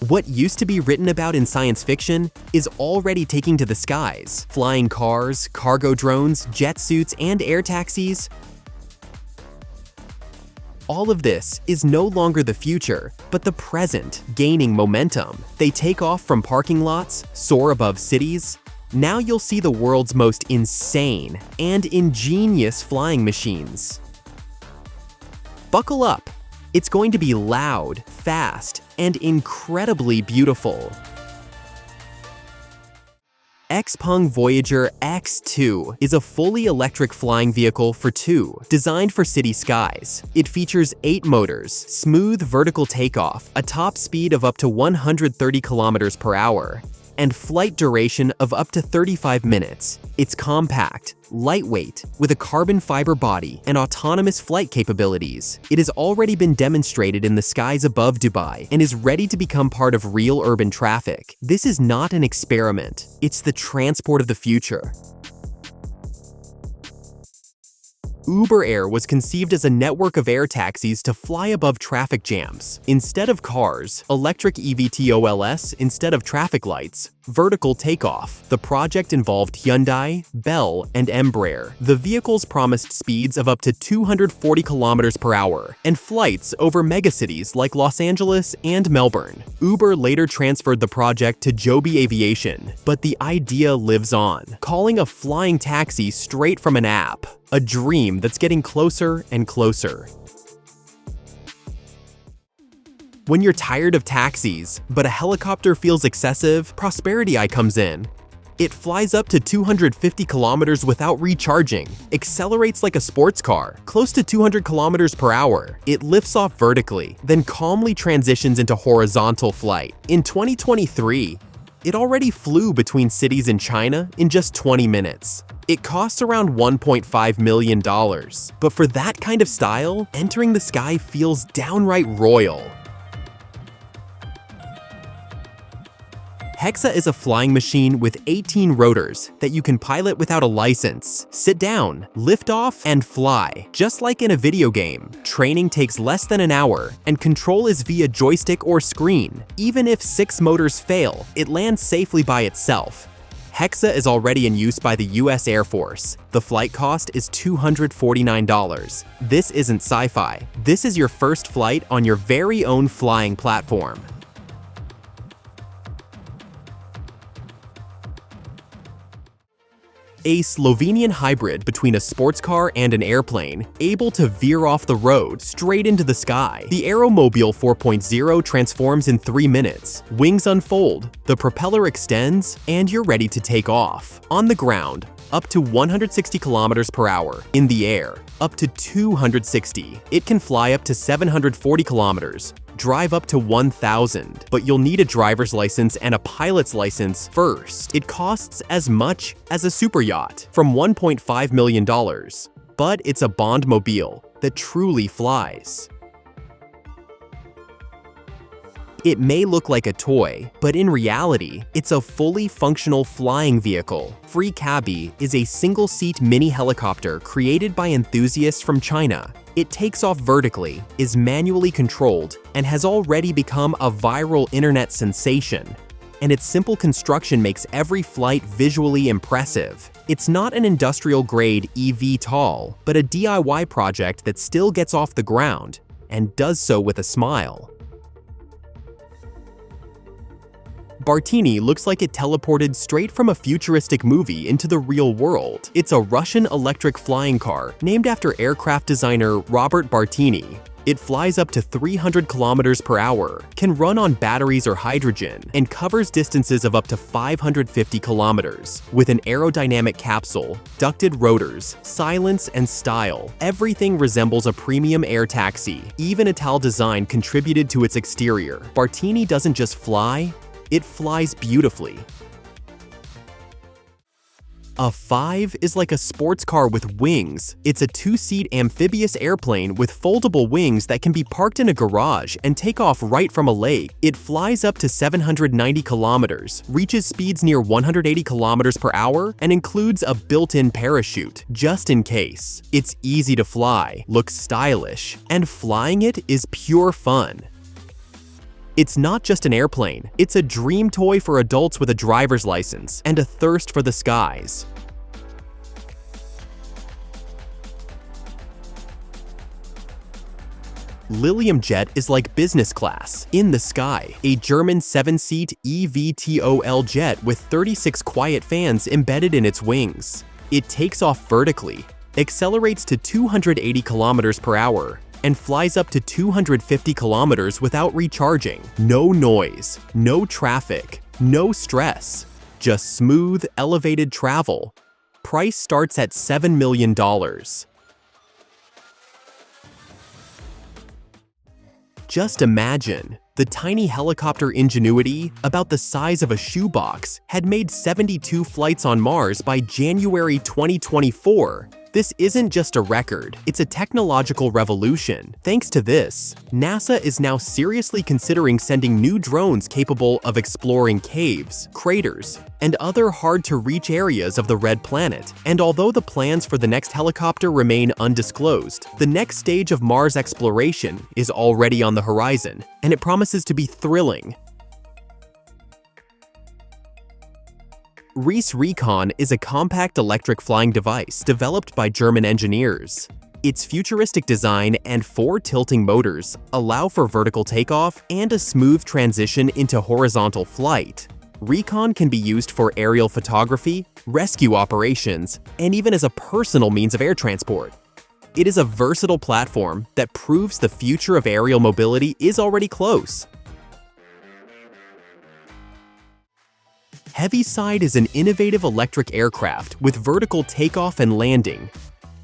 What used to be written about in science fiction is already taking to the skies. Flying cars, cargo drones, jet suits, and air taxis. All of this is no longer the future, but the present, gaining momentum. They take off from parking lots, soar above cities. Now you'll see the world's most insane and ingenious flying machines. Buckle up. It's going to be loud, fast, and incredibly beautiful. XPeng Voyager X2 is a fully electric flying vehicle for two, designed for city skies. It features 8 motors, smooth vertical takeoff, a top speed of up to 130 kilometers per hour, and flight duration of up to 35 minutes. It's compact, lightweight, with a carbon fiber body and autonomous flight capabilities. It has already been demonstrated in the skies above Dubai and is ready to become part of real urban traffic. This is not an experiment, it's the transport of the future. Uber Air was conceived as a network of air taxis to fly above traffic jams. Instead of cars, electric eVTOLs instead of traffic lights, vertical takeoff. The project involved Hyundai, Bell, and Embraer. The vehicles promised speeds of up to 240 kilometers per hour and flights over megacities like Los Angeles and Melbourne. Uber later transferred the project to Joby Aviation, but the idea lives on, calling a flying taxi straight from an app. A dream that's getting closer and closer. When you're tired of taxis, but a helicopter feels excessive, Prosperity Eye comes in. It flies up to 250 kilometers without recharging, accelerates like a sports car, close to 200 kilometers per hour. It lifts off vertically, then calmly transitions into horizontal flight. In 2023, it already flew between cities in China in just 20 minutes. It costs around $1.5 million, but for that kind of style, entering the sky feels downright royal. Hexa is a flying machine with 18 rotors that you can pilot without a license. Sit down, lift off, and fly. Just like in a video game, training takes less than an hour, and control is via joystick or screen. Even if 6 motors fail, it lands safely by itself. Hexa is already in use by the US Air Force. The flight cost is $249. This isn't sci-fi. This is your first flight on your very own flying platform. A Slovenian hybrid between a sports car and an airplane, able to veer off the road straight into the sky. The Aerommobile 4.0 transforms in 3 minutes. Wings unfold, the propeller extends, and you're ready to take off. On the ground, up to 160 kilometers per hour. In the air, up to 260. It can fly up to 740 kilometers. Drive up to 1,000, but you'll need a driver's license and a pilot's license first. It costs as much as a super yacht, from $1.5 million, but it's a Bondmobile that truly flies. It may look like a toy, but in reality, it's a fully functional flying vehicle. Free Cababie is a single-seat mini helicopter created by enthusiasts from China. It takes off vertically, is manually controlled, and has already become a viral internet sensation. And its simple construction makes every flight visually impressive. It's not an industrial-grade eVTOL, but a DIY project that still gets off the ground, and does so with a smile. Bartini looks like it teleported straight from a futuristic movie into the real world. It's a Russian electric flying car named after aircraft designer Robert Bartini. It flies up to 300 kilometers per hour, can run on batteries or hydrogen, and covers distances of up to 550 kilometers. With an aerodynamic capsule, ducted rotors, silence, and style, everything resembles a premium air taxi. Even Ital design contributed to its exterior. Bartini doesn't just fly, it flies beautifully. A 5 is like a sports car with wings. It's a 2-seat amphibious airplane with foldable wings that can be parked in a garage and take off right from a lake. It flies up to 790 kilometers, reaches speeds near 180 kilometers per hour, and includes a built-in parachute, just in case. It's easy to fly, looks stylish, and flying it is pure fun. It's not just an airplane, it's a dream toy for adults with a driver's license and a thirst for the skies. Lilium Jet is like business class in the sky, a German 7-seat eVTOL jet with 36 quiet fans embedded in its wings. It takes off vertically, accelerates to 280 kilometers per hour, and flies up to 250 kilometers without recharging. No noise, no traffic, no stress, just smooth, elevated travel. Price starts at $7 million. Just imagine, the tiny helicopter Ingenuity, about the size of a shoebox, had made 72 flights on Mars by January 2024. This isn't just a record, it's a technological revolution. Thanks to this, NASA is now seriously considering sending new drones capable of exploring caves, craters, and other hard-to-reach areas of the Red Planet. And although the plans for the next helicopter remain undisclosed, the next stage of Mars exploration is already on the horizon, and it promises to be thrilling. Recon is a compact electric flying device developed by German engineers. Its futuristic design and 4 tilting motors allow for vertical takeoff and a smooth transition into horizontal flight. Recon can be used for aerial photography, rescue operations, and even as a personal means of air transport. It is a versatile platform that proves the future of aerial mobility is already close. Heavyside is an innovative electric aircraft with vertical takeoff and landing,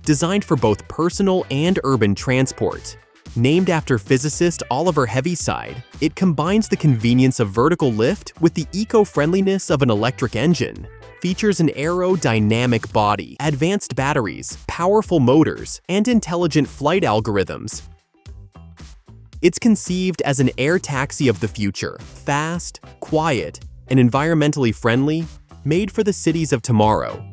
designed for both personal and urban transport. Named after physicist Oliver Heavyside, it combines the convenience of vertical lift with the eco-friendliness of an electric engine. Features an aerodynamic body, advanced batteries, powerful motors, and intelligent flight algorithms. It's conceived as an air taxi of the future, fast, quiet, and environmentally friendly, made for the cities of tomorrow.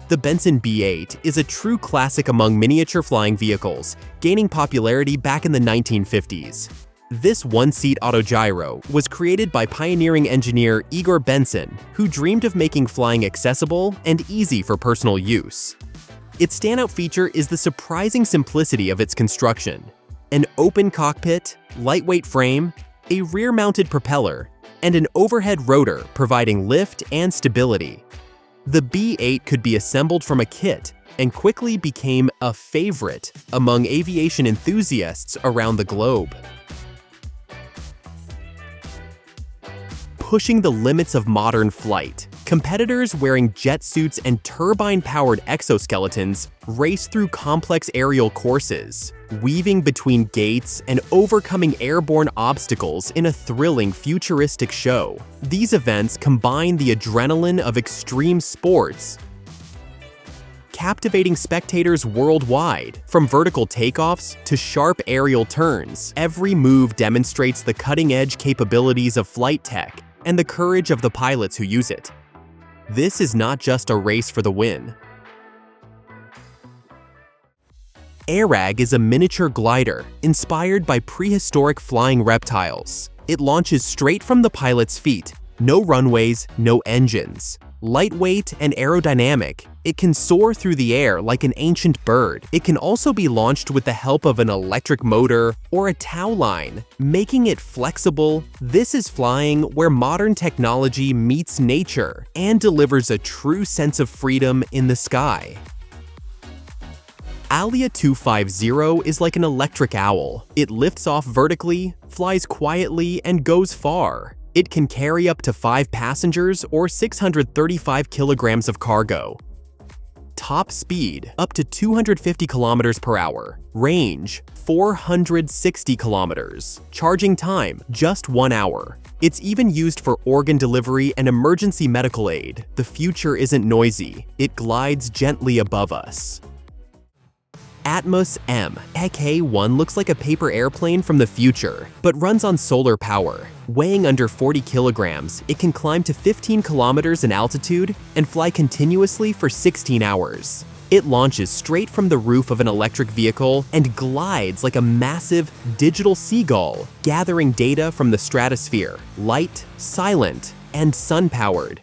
The Benson B8 is a true classic among miniature flying vehicles, gaining popularity back in the 1950s. This one-seat autogyro was created by pioneering engineer Igor Benson, who dreamed of making flying accessible and easy for personal use. Its standout feature is the surprising simplicity of its construction. An open cockpit, lightweight frame, a rear-mounted propeller, and an overhead rotor providing lift and stability. The B8 could be assembled from a kit and quickly became a favorite among aviation enthusiasts around the globe. Pushing the limits of modern flight, competitors wearing jet suits and turbine-powered exoskeletons race through complex aerial courses, weaving between gates and overcoming airborne obstacles in a thrilling futuristic show. These events combine the adrenaline of extreme sports, captivating spectators worldwide. From vertical takeoffs to sharp aerial turns, every move demonstrates the cutting-edge capabilities of flight tech and the courage of the pilots who use it. This is not just a race for the win. Airag is a miniature glider inspired by prehistoric flying reptiles. It launches straight from the pilot's feet. No runways, no engines. Lightweight and aerodynamic, it can soar through the air like an ancient bird. It can also be launched with the help of an electric motor or a tow line, making it flexible. This is flying where modern technology meets nature and delivers a true sense of freedom in the sky. Alii 250 is like an electric owl. It lifts off vertically, flies quietly, and goes far. It can carry up to 5 passengers or 635 kilograms of cargo. Top speed, up to 250 kilometers per hour. Range, 460 kilometers. Charging time, just 1 hour. It's even used for organ delivery and emergency medical aid. The future isn't noisy. It glides gently above us. Atmos MK1 looks like a paper airplane from the future, but runs on solar power. Weighing under 40 kilograms, it can climb to 15 kilometers in altitude and fly continuously for 16 hours. It launches straight from the roof of an electric vehicle and glides like a massive digital seagull, gathering data from the stratosphere, light, silent, and sun-powered.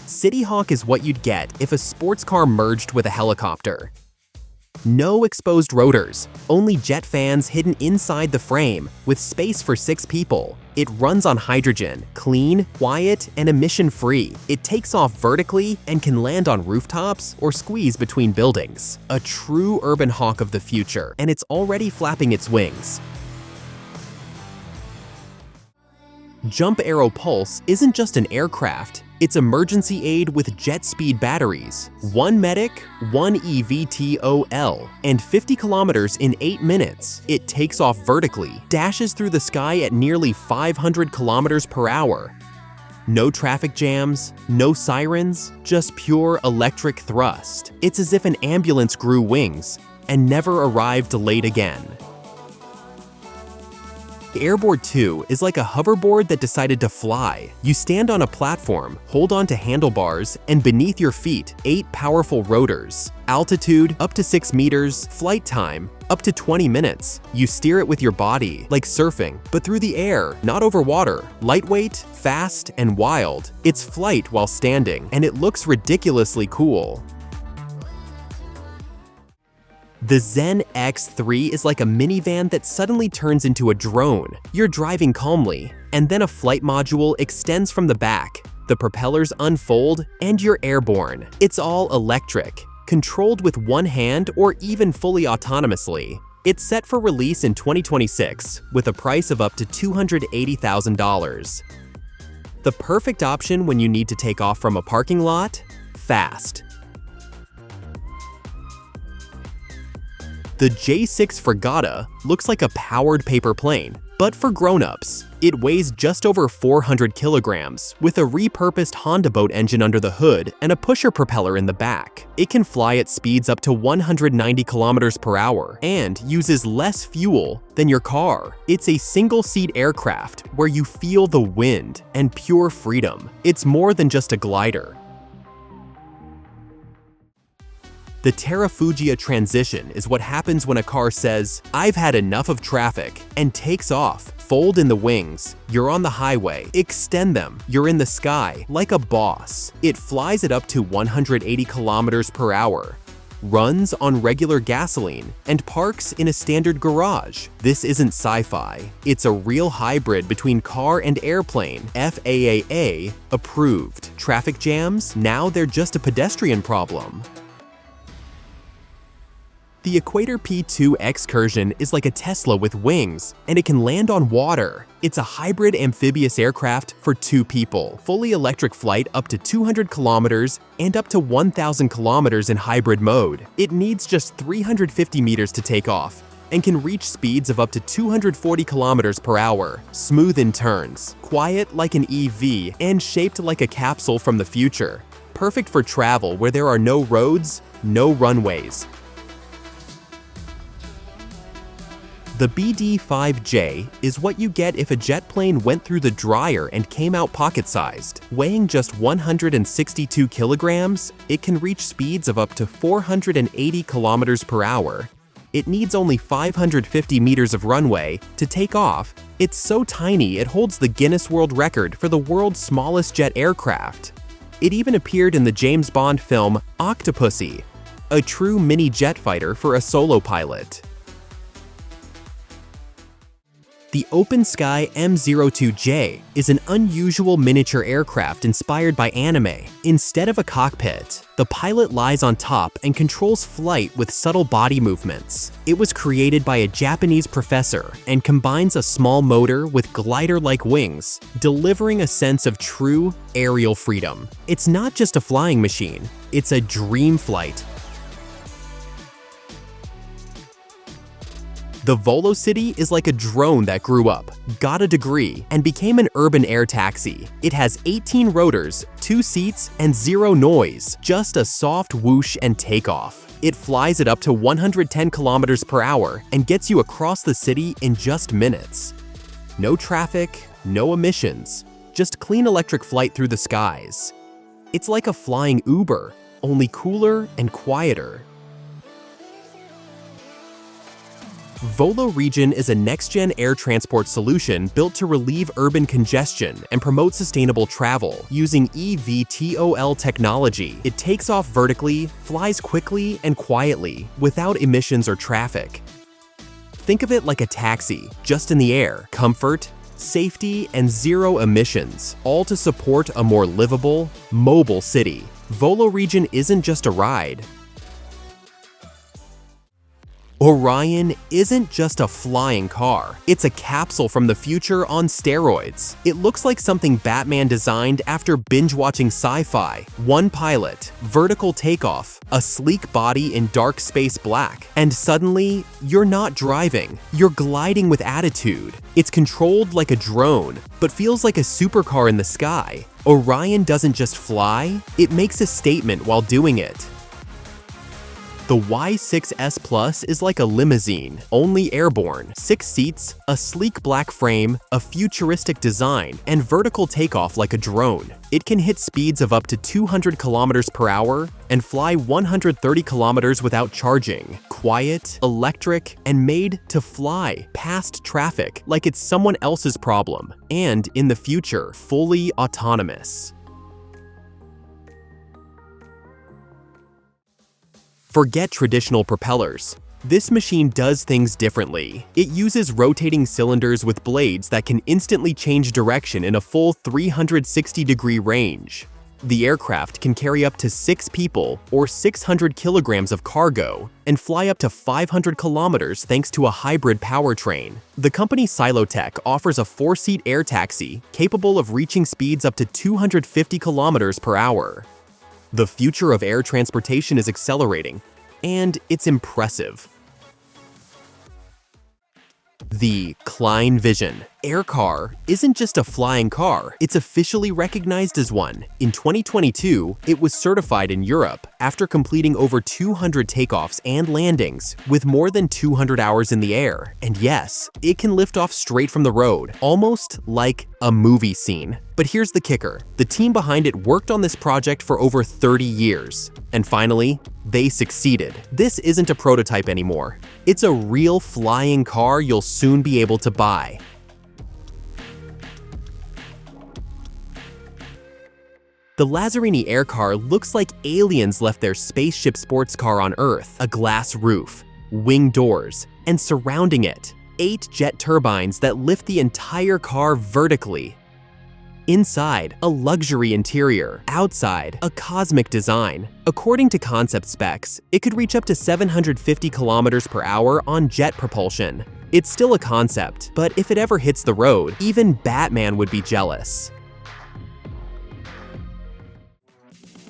City Hawk is what you'd get if a sports car merged with a helicopter. No exposed rotors, only jet fans hidden inside the frame, with space for 6 people. It runs on hydrogen, clean, quiet, and emission-free. It takes off vertically and can land on rooftops or squeeze between buildings. A true urban hawk of the future, and it's already flapping its wings. Jump Aero Pulse isn't just an aircraft, it's emergency aid with jet speed batteries, 1 medic, 1 eVTOL, and 50 kilometers in 8 minutes. It takes off vertically, dashes through the sky at nearly 500 kilometers per hour. No traffic jams, no sirens, just pure electric thrust. It's as if an ambulance grew wings and never arrived late again. Airborne II is like a hoverboard that decided to fly. You stand on a platform, hold on to handlebars, and beneath your feet, 8 powerful rotors. Altitude up to 6 meters, flight time up to 20 minutes. You steer it with your body, like surfing, but through the air, not over water. Lightweight, fast, and wild. It's flight while standing, and it looks ridiculously cool. The Zen X3 is like a minivan that suddenly turns into a drone. You're driving calmly, and then a flight module extends from the back. The propellers unfold, and you're airborne. It's all electric, controlled with one hand or even fully autonomously. It's set for release in 2026, with a price of up to $280,000. The perfect option when you need to take off from a parking lot, fast. The J6 Fraata looks like a powered paper plane, but for grown-ups. It weighs just over 400 kilograms, with a repurposed Honda boat engine under the hood and a pusher propeller in the back. It can fly at speeds up to 190 kilometers per hour and uses less fuel than your car. It's a single-seat aircraft where you feel the wind and pure freedom. It's more than just a glider. The Terra Fujia transition is what happens when a car says, "I've had enough of traffic," and takes off. Fold in the wings. You're on the highway. Extend them. You're in the sky, like a boss. It flies at up to 180 kilometers per hour. Runs on regular gasoline, and parks in a standard garage. This isn't sci-fi. It's a real hybrid between car and airplane. FAA approved. Traffic jams? Now they're just a pedestrian problem. The Equator P2 Excursion is like a Tesla with wings, and it can land on water. It's a hybrid amphibious aircraft for 2 people, fully electric flight up to 200 kilometers and up to 1,000 kilometers in hybrid mode. It needs just 350 meters to take off and can reach speeds of up to 240 kilometers per hour, smooth in turns, quiet like an EV, and shaped like a capsule from the future. Perfect for travel where there are no roads, no runways. The BD-5J is what you get if a jet plane went through the dryer and came out pocket-sized. Weighing just 162 kilograms, it can reach speeds of up to 480 kilometers per hour. It needs only 550 meters of runway to take off. It's so tiny it holds the Guinness World Record for the world's smallest jet aircraft. It even appeared in the James Bond film Octopussy, a true mini jet fighter for a solo pilot. The Open Sky M02J is an unusual miniature aircraft inspired by anime. Instead of a cockpit, the pilot lies on top and controls flight with subtle body movements. It was created by a Japanese professor and combines a small motor with glider-like wings, delivering a sense of true aerial freedom. It's not just a flying machine, it's a dream flight. The Vololo City is like a drone that grew up, got a degree, and became an urban air taxi. It has 18 rotors, 2 seats, and 0 noise, just a soft whoosh and takeoff. It flies at up to 110 kilometers per hour and gets you across the city in just minutes. No traffic, no emissions, just clean electric flight through the skies. It's like a flying Uber, only cooler and quieter. Vololo Region is a next-gen air transport solution built to relieve urban congestion and promote sustainable travel using eVTOL technology. It takes off vertically, flies quickly and quietly, without emissions or traffic. Think of it like a taxi, just in the air. Comfort, safety, and zero emissions, all to support a more livable, mobile city. Vololo Region isn't just a ride. Orion isn't just a flying car, it's a capsule from the future on steroids. It looks like something Batman designed after binge-watching sci-fi. One pilot, vertical takeoff, a sleek body in dark space black, and suddenly, you're not driving, you're gliding with attitude. It's controlled like a drone, but feels like a supercar in the sky. Orion doesn't just fly, it makes a statement while doing it. The Y6S Plus is like a limousine, only airborne. 6 seats, a sleek black frame, a futuristic design, and vertical takeoff like a drone. It can hit speeds of up to 200 kilometers per hour and fly 130 kilometers without charging. Quiet, electric, and made to fly past traffic like it's someone else's problem. And in the future, fully autonomous. Forget traditional propellers. This machine does things differently. It uses rotating cylinders with blades that can instantly change direction in a full 360-degree range. The aircraft can carry up to 6 people or 600 kilograms of cargo and fly up to 500 kilometers thanks to a hybrid powertrain. The company Silot offers a 4-seat air taxi capable of reaching speeds up to 250 kilometers per hour. The future of air transportation is accelerating, and it's impressive. The Klein Vision Air Car isn't just a flying car, it's officially recognized as one. In 2022, it was certified in Europe after completing over 200 takeoffs and landings with more than 200 hours in the air. And yes, it can lift off straight from the road, almost like a movie scene. But here's the kicker. The team behind it worked on this project for over 30 years. And finally, they succeeded. This isn't a prototype anymore. It's a real flying car you'll soon be able to buy. The Lazerini Air Car looks like aliens left their spaceship sports car on Earth. A glass roof, wing doors, and surrounding it, 8 jet turbines that lift the entire car vertically. Inside, a luxury interior. Outside, a cosmic design. According to concept specs, it could reach up to 750 kilometers per hour on jet propulsion. It's still a concept, but if it ever hits the road, even Batman would be jealous.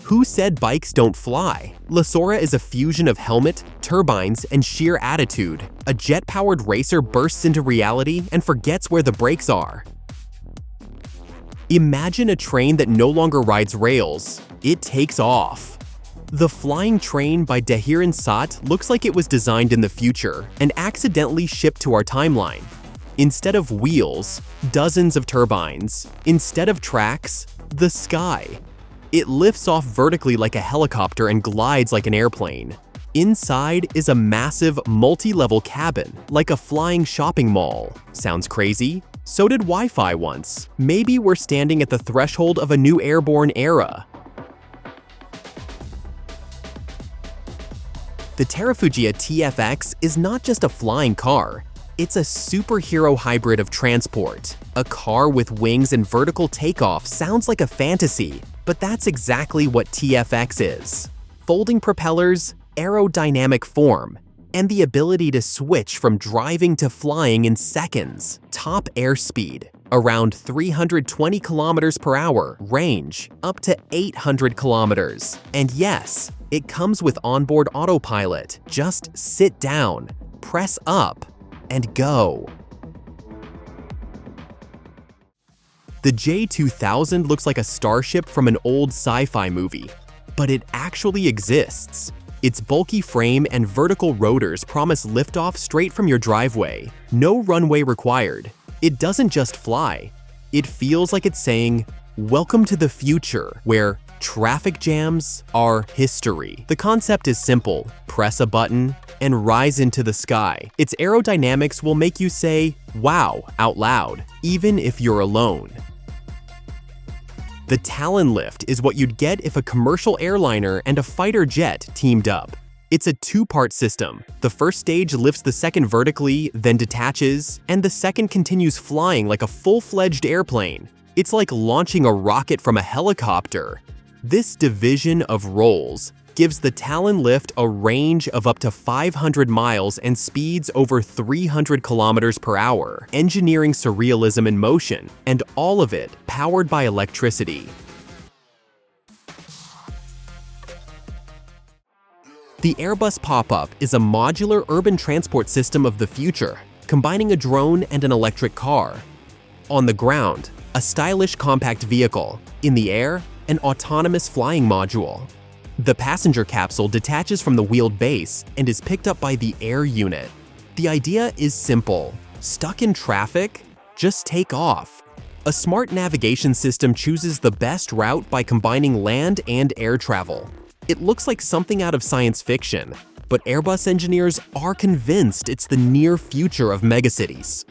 Who said bikes don't fly? Lora is a fusion of helmet, turbines, and sheer attitude. A jet-powered racer bursts into reality and forgets where the brakes are. Imagine a train that no longer rides rails. It takes off. The Flying Train by Dahiran Sat looks like it was designed in the future and accidentally shipped to our timeline. Instead of wheels, dozens of turbines. Instead of tracks, the sky. It lifts off vertically like a helicopter and glides like an airplane. Inside is a massive multi-level cabin, like a flying shopping mall. Sounds crazy? So did Wi-Fi once. Maybe we're standing at the threshold of a new airborne era. The Terra Fujia TFX is not just a flying car. It's a superhero hybrid of transport. A car with wings and vertical takeoff sounds like a fantasy, but that's exactly what TFX is. Folding propellers, aerodynamic form, and the ability to switch from driving to flying in seconds. Top airspeed, around 320 kilometers per hour, range up to 800 kilometers. And yes, it comes with onboard autopilot. Just sit down, press up, and go. The J2000 looks like a starship from an old sci-fi movie, but it actually exists. Its bulky frame and vertical rotors promise liftoff straight from your driveway. No runway required. It doesn't just fly. It feels like it's saying, "Welcome to the future," where Traffic jams are history. The concept is simple: press a button and rise into the sky. Its aerodynamics will make you say, "Wow," out loud, even if you're alone. The Talon Lift is what you'd get if a commercial airliner and a fighter jet teamed up. It's a two-part system. The first stage lifts the second vertically, then detaches, and the second continues flying like a full-fledged airplane. It's like launching a rocket from a helicopter. This division of roles gives the Talon Lift a range of up to 500 miles and speeds over 300 kilometers per hour, engineering surrealism in motion, and all of it powered by electricity. The Airbus Popup is a modular urban transport system of the future, combining a drone and an electric car. On the ground, a stylish compact vehicle. In the air, an autonomous flying module. The passenger capsule detaches from the wheeled base and is picked up by the air unit. The idea is simple. Stuck in traffic? Just take off. A smart navigation system chooses the best route by combining land and air travel. It looks like something out of science fiction, but Airbus engineers are convinced it's the near future of megacities.